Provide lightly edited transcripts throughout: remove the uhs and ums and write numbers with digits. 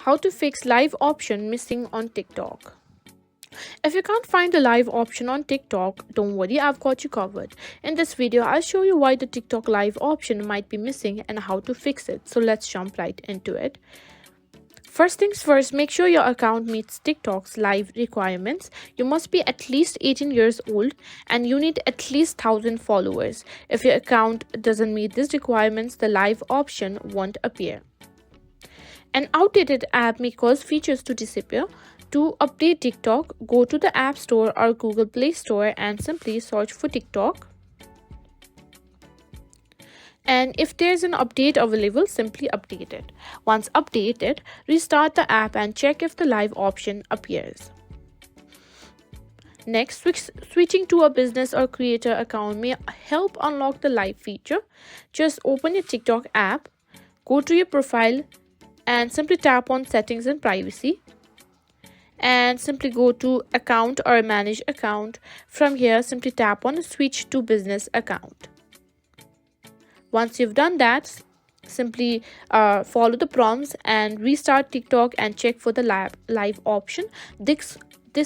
How to fix live option missing on TikTok. If you can't find the live option on TikTok, don't worry, I've got you covered. In this video, I'll show you why the TikTok live option might be missing and how to fix it. So let's jump right into it. First things first, make sure your account meets TikTok's live requirements. You must be at least 18 years old and you need at least 1,000 followers. If your account doesn't meet these requirements, the live option won't appear. An outdated app may cause features to disappear. To update TikTok, go to the App Store or Google Play Store and simply search for TikTok. And if there's an update available, simply update it. Once updated, restart the app and check if the live option appears. Next, switching to a business or creator account may help unlock the live feature. Just open your TikTok app, go to your profile and simply tap on settings and privacy. And simply go to account or manage account. From here, simply tap on switch to business account. Once you've done that, simply follow the prompts and restart TikTok and check for the live option. This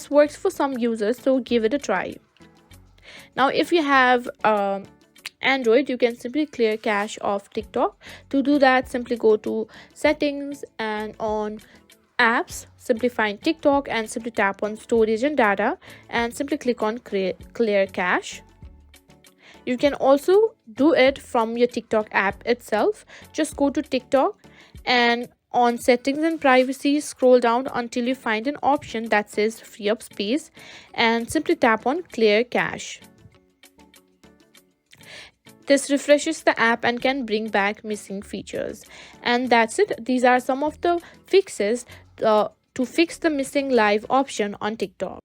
works for some users, so give it a try. Now, if you have Android, you can simply clear cache of TikTok. To do that, simply go to settings and on apps, simply find TikTok and simply tap on storage and data and simply click on clear cache. You can also do it from your TikTok app itself. Just go to TikTok and on settings and privacy, scroll down until you find an option that says free up space and simply tap on clear cache. This refreshes the app and can bring back missing features. And that's it. These are some of the fixes to fix the missing live option on TikTok.